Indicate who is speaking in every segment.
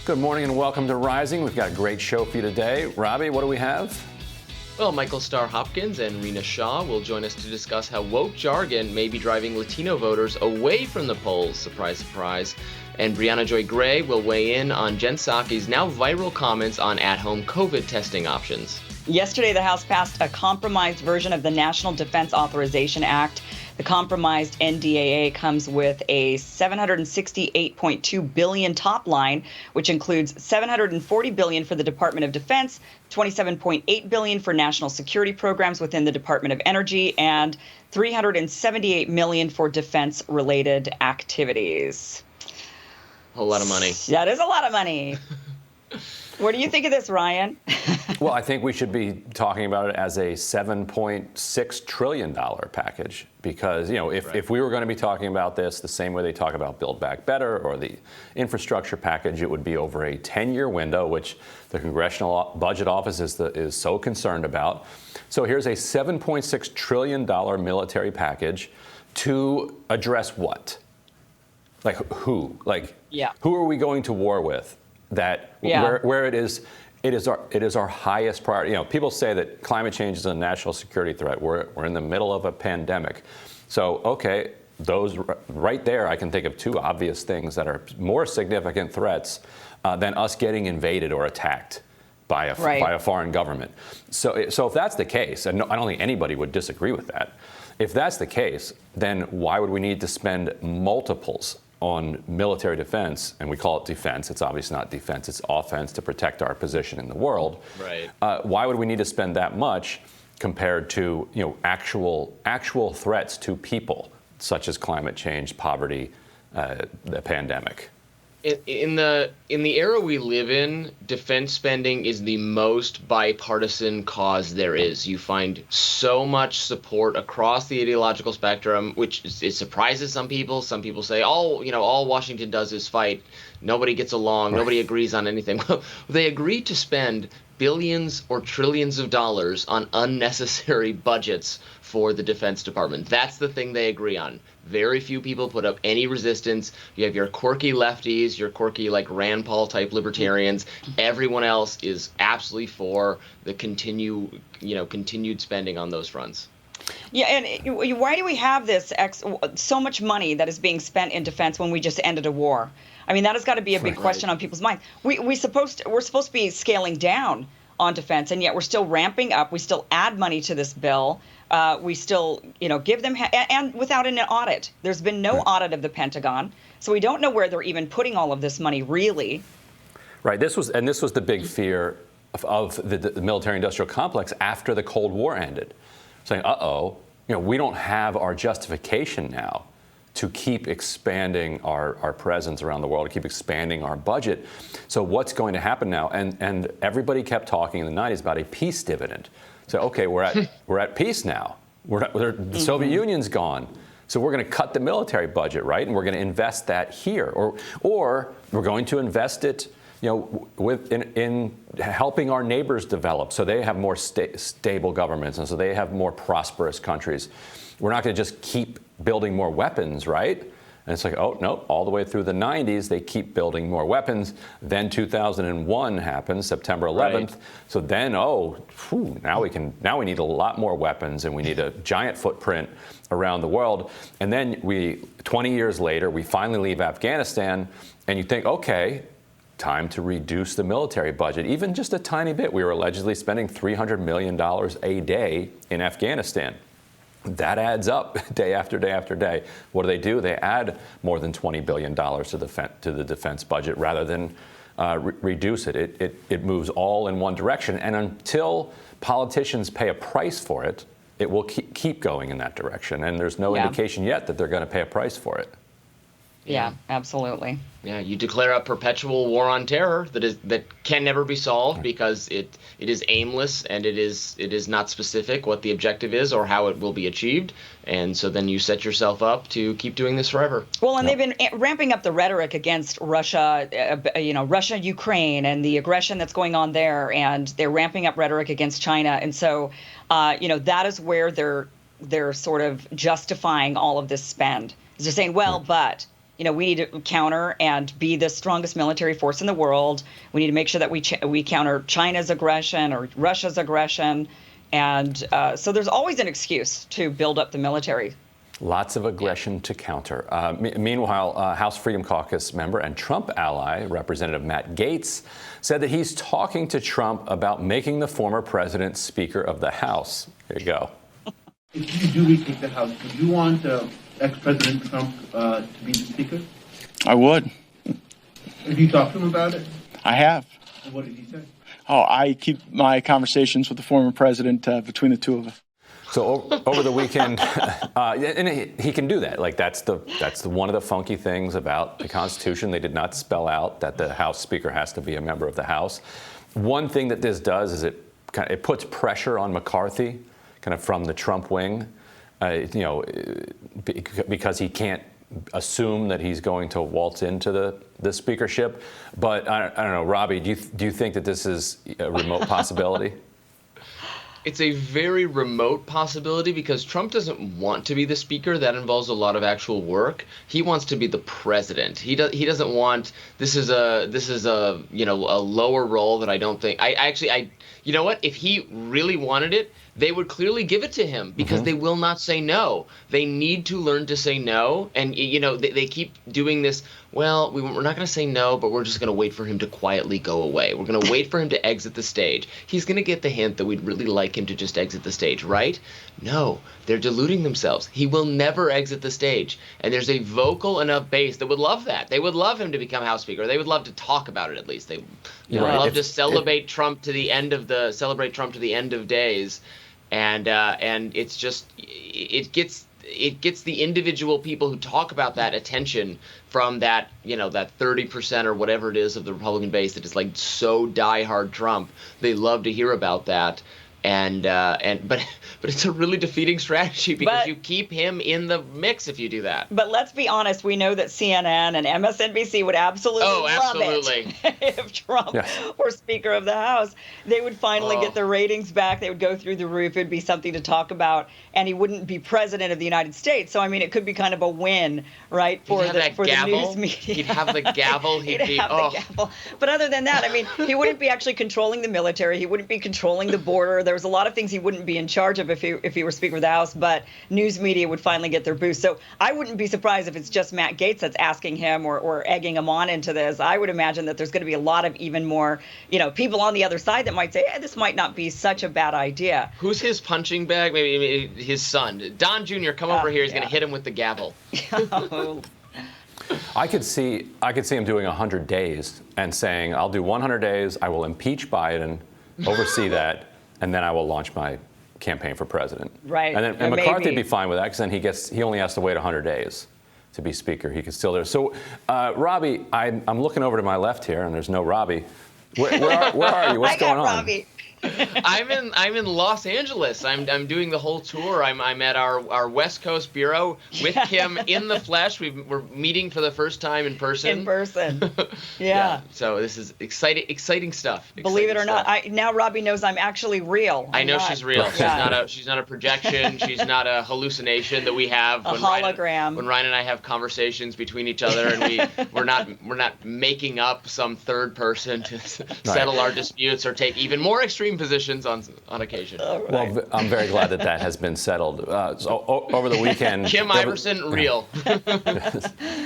Speaker 1: Good morning and welcome to Rising. We've got a great show for you today. Robbie, what do we have?
Speaker 2: Well, Michael Starr Hopkins and Rena Shaw will join us to discuss how woke jargon may be driving Latino voters away from the polls. Surprise, surprise. And Brianna Joy Gray will weigh in on Jen Psaki's now viral comments on at-home COVID testing options.
Speaker 3: Yesterday, the House passed a compromised version of the National Defense Authorization Act. The compromised NDAA comes with a $768.2 billion top line, which includes $740 billion for the Department of Defense, $27.8 billion for national security programs within the Department of Energy, and $378 million for defense-related activities.
Speaker 2: A whole lot of money.
Speaker 3: That is a lot of money. What do you think of this, Ryan?
Speaker 1: Well, I think we should be talking about it as a $7.6 trillion package because, you know, if we were going to be talking about this the same way they talk about Build Back Better or the infrastructure package, it would be over a 10-year window, which the Congressional Budget Office is so concerned about. So here's a $7.6 trillion military package to address what? Like who? Like, who are we going to war with? Where it is our highest priority. You know, people say that climate change is a national security threat. We're in the middle of a pandemic. So, okay, those right there, I can think of two obvious things that are more significant threats than us getting invaded or attacked by a foreign government. So if that's the case, and I don't think anybody would disagree with that. If that's the case, then why would we need to spend multiples on military defense, and we call it defense. It's obviously not defense, it's offense to protect our position in the world.
Speaker 2: Right.
Speaker 1: Why would we need to spend that much compared to, you know, actual threats to people, such as climate change, poverty, the pandemic?
Speaker 2: In the era we live in, defense spending is the most bipartisan cause there is. You find so much support across the ideological spectrum, which it surprises some people. Some people say, all Washington does is fight. Nobody gets along. Right. Nobody agrees on anything. Well, they agree to spend billions or trillions of dollars on unnecessary budgets for the Defense Department. That's the thing they agree on. Very few people put up any resistance. You have your quirky lefties, your quirky like Rand Paul type libertarians. Everyone else is absolutely for the continued spending on those fronts.
Speaker 3: Yeah, and why do we have this so much money that is being spent in defense when we just ended a war? I mean, that has got to be a big question on people's minds. We're supposed to be scaling down on defense, and yet we're still ramping up. We still add money to this bill. We still, give them and without an audit. There's been no audit of the Pentagon, so we don't know where they're even putting all of this money, really.
Speaker 1: Right. This was the big fear of the military-industrial complex after the Cold War ended, saying, we don't have our justification now to keep expanding our presence around the world, to keep expanding our budget. So what's going to happen now? And everybody kept talking in the 90s about a peace dividend. So, okay, we're at peace now. The Soviet Union's gone. So we're going to cut the military budget, right? And we're going to invest that here. Or we're going to invest it, in helping our neighbors develop so they have more stable governments and so they have more prosperous countries. We're not going to just keep building more weapons, right? And it's like, oh, no, all the way through the 90s, they keep building more weapons. Then 2001 happens, September 11th. Right. So then, now we need a lot more weapons and we need a giant footprint around the world. And then 20 years later, we finally leave Afghanistan and you think, okay, time to reduce the military budget, even just a tiny bit. We were allegedly spending $300 million a day in Afghanistan. That adds up day after day after day. What do? They add more than $20 billion to the defense budget rather than reduce it. It moves all in one direction. And until politicians pay a price for it, it will keep going in that direction. And there's no indication yet that they're going to pay a price for it.
Speaker 3: Yeah, absolutely.
Speaker 2: Yeah, you declare a perpetual war on terror that can never be solved because it is aimless and it is not specific what the objective is or how it will be achieved. And so then you set yourself up to keep doing this forever.
Speaker 3: Well, and they've been ramping up the rhetoric against Russia, Russia, Ukraine, and the aggression that's going on there. And they're ramping up rhetoric against China. And so, that is where they're sort of justifying all of this spend. They're saying, well, but we need to counter and be the strongest military force in the world. We need to make sure that we counter China's aggression or Russia's aggression. And so there's always an excuse to build up the military.
Speaker 1: Lots of aggression to counter. Meanwhile, House Freedom Caucus member and Trump ally, Representative Matt Gaetz, said that he's talking to Trump about making the former president Speaker of the House. There you go.
Speaker 4: If you do retake the House, would you want ex-President Trump to be the Speaker?
Speaker 5: I would.
Speaker 4: Have you talked to him about it?
Speaker 5: I have.
Speaker 4: And what did he say?
Speaker 5: Oh, I keep my conversations with the former president between the two of us.
Speaker 1: So over the weekend, and he can do that. Like that's one of the funky things about the Constitution. They did not spell out that the House Speaker has to be a member of the House. One thing that this does is it puts pressure on McCarthy, kind of from the Trump wing, because he can't assume that he's going to waltz into the speakership. But I don't know, Robby, do you think that this is a remote possibility?
Speaker 2: It's a very remote possibility because Trump doesn't want to be the speaker. That involves a lot of actual work. He wants to be the president. He doesn't want. This is a a lower role that I don't think. You know what? If he really wanted it, they would clearly give it to him because they will not say no. They need to learn to say no. And, they keep doing this. Well, we're not going to say no, but we're just going to wait for him to quietly go away. We're going to wait for him to exit the stage. He's going to get the hint that we'd really like him to just exit the stage, right? No, they're deluding themselves. He will never exit the stage. And there's a vocal enough base that would love that. They would love him to become House Speaker. They would love to talk about it at least. They love to celebrate Trump to the end of days. And it's just it gets the individual people who talk about that attention from that that 30% or whatever it is of the Republican base that is like so diehard Trump. They love to hear about that. But it's a really defeating strategy because you keep him in the mix if you do that.
Speaker 3: But let's be honest, we know that CNN and MSNBC would absolutely love it if Trump were Speaker of the House. They would finally get their ratings back. They would go through the roof. It'd be something to talk about, and he wouldn't be president of the United States. So I mean, it could be kind of a win, right, for the news media.
Speaker 2: He'd have the gavel.
Speaker 3: He'd have the gavel. But other than that, I mean, he wouldn't be actually controlling the military. He wouldn't be controlling the border. There was a lot of things he wouldn't be in charge of if he were Speaker of the House, but news media would finally get their boost. So I wouldn't be surprised if it's just Matt Gaetz that's asking him or egging him on into this. I would imagine that there's going to be a lot of even more, people on the other side that might say, this might not be such a bad idea.
Speaker 2: Who's his punching bag? Maybe his son. Don Jr., come over here. He's going to hit him with the gavel.
Speaker 1: I could see him doing 100 days and saying, I'll do 100 days, I will impeach Biden, oversee that, and then I will launch my campaign for president.
Speaker 3: Right.
Speaker 1: And McCarthy would be fine with that because then he only has to wait 100 days to be Speaker. He could still do it. So, Robby, I'm looking over to my left here, and there's no Robby. Where are you? What's going on?
Speaker 3: Robby.
Speaker 2: I'm in Los Angeles. I'm doing the whole tour. I'm at our West Coast bureau with Kim in the flesh. We're meeting for the first time in person.
Speaker 3: In person. Yeah.
Speaker 2: So this is exciting stuff.
Speaker 3: Believe it or not, now Robby knows I'm actually real.
Speaker 2: I know she's real. She's not a projection. She's not a hallucination that we have.
Speaker 3: A hologram.
Speaker 2: When Ryan and I have conversations between each other, and we're not making up some third person to settle our disputes or take even more extreme positions on occasion.
Speaker 3: Right.
Speaker 1: Well, I'm very glad that has been settled. So over the weekend,
Speaker 2: Kim Iversen, real.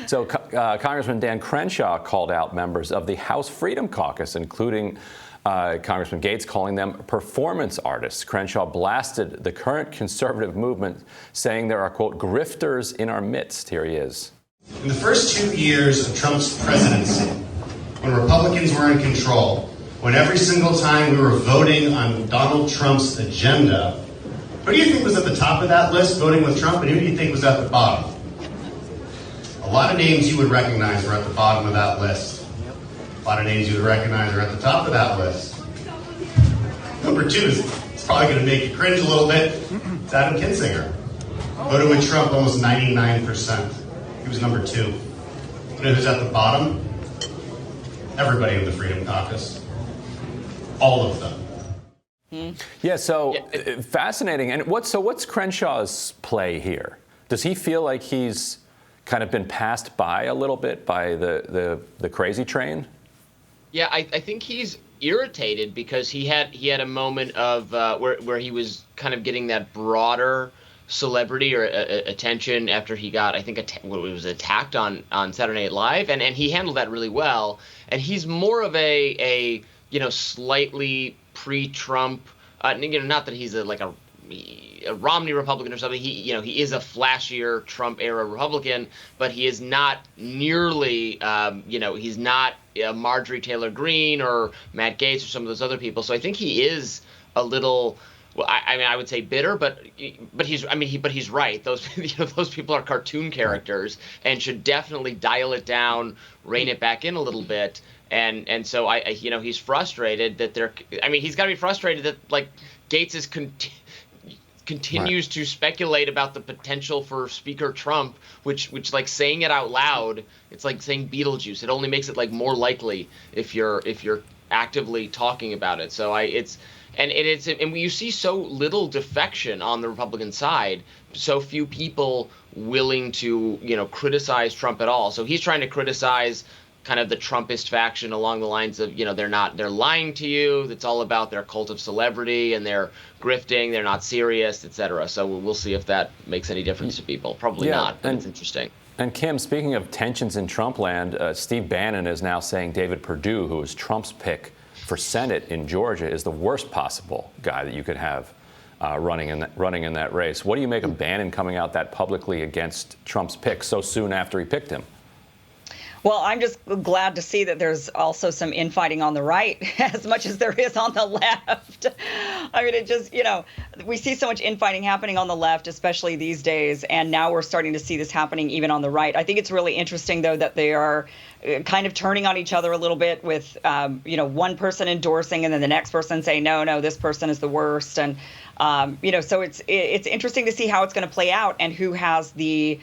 Speaker 1: So Congressman Dan Crenshaw called out members of the House Freedom Caucus, including Congressman Gaetz, calling them performance artists. Crenshaw blasted the current conservative movement, saying there are, quote, grifters in our midst. Here he is.
Speaker 6: In the first 2 years of Trump's presidency, when Republicans were in control, when every single time we were voting on Donald Trump's agenda, who do you think was at the top of that list voting with Trump, and who do you think was at the bottom? A lot of names you would recognize were at the bottom of that list. A lot of names you would recognize are at the top of that list. Number 2 is probably going to make you cringe a little bit. It's Adam Kinzinger. Voted with Trump almost 99%. He was number 2. You know who's at the bottom? Everybody in the Freedom Caucus. All of them.
Speaker 1: Yeah, so fascinating. And what's Crenshaw's play here? Does he feel like he's kind of been passed by a little bit by the crazy train?
Speaker 2: Yeah, I think he's irritated because he had a moment of where he was kind of getting that broader celebrity or attention after he got, I think, was attacked on Saturday Night Live, and he handled that really well. And he's more of a slightly pre-Trump, not that he's a Romney Republican or something. He is a flashier Trump era Republican, but he is not nearly he's not Marjorie Taylor Greene or Matt Gaetz or some of those other people. So I think he is a little. Well, I would say bitter, but he's right. Those those people are cartoon characters and should definitely dial it down, rein it back in a little bit. And so he's frustrated that he's got to be frustrated that like Gaetz is continues to speculate about the potential for Speaker Trump, which like saying it out loud, it's like saying Beetlejuice. It only makes it like more likely if you're actively talking about it. So and you see so little defection on the Republican side, so few people willing to criticize Trump at all. So he's trying to criticize kind of the Trumpist faction along the lines of they're lying to you. It's all about their cult of celebrity and they're grifting. They're not serious, etc. So we'll see if that makes any difference to people. Probably not, but it's interesting.
Speaker 1: And Kim, speaking of tensions in Trump land, Steve Bannon is now saying David Perdue, who was Trump's pick for Senate in Georgia, is the worst possible guy that you could have running in that race. What do you make of Bannon coming out that publicly against Trump's pick so soon after he picked him?
Speaker 3: Well, I'm just glad to see that there's also some infighting on the right as much as there is on the left. I mean, it just, we see so much infighting happening on the left, especially these days. And now we're starting to see this happening even on the right. I think it's really interesting, though, that they are kind of turning on each other a little bit with, one person endorsing and then the next person saying, no, this person is the worst. And, so it's interesting to see how it's going to play out and who has the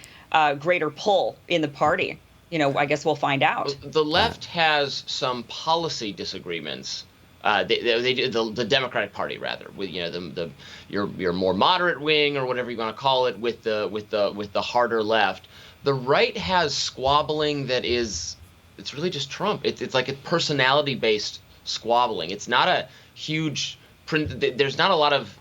Speaker 3: greater pull in the party. I guess we'll find out.
Speaker 2: The left has some policy disagreements. The Democratic Party, rather, with your more moderate wing or whatever you want to call it, with the harder left. The right has squabbling it's really just Trump. It's like a personality-based squabbling. It's not a huge. There's not a lot of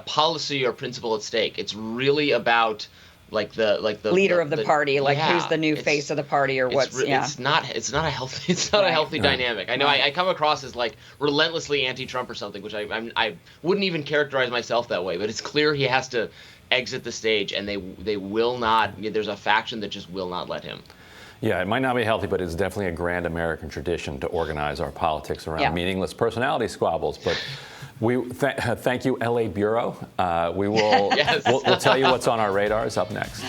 Speaker 2: policy or principle at stake. It's really about. Like the
Speaker 3: leader of the party, who's the new face of the party or what's.
Speaker 2: It's not a healthy dynamic. I know I come across as like relentlessly anti-Trump or something, which I wouldn't even characterize myself that way. But it's clear he has to exit the stage, and they will not. There's a faction that just will not let him.
Speaker 1: Yeah, it might not be healthy, but it's definitely a grand American tradition to organize our politics around meaningless personality squabbles. But we thank you, LA Bureau. We will we'll tell you what's on our radars up next.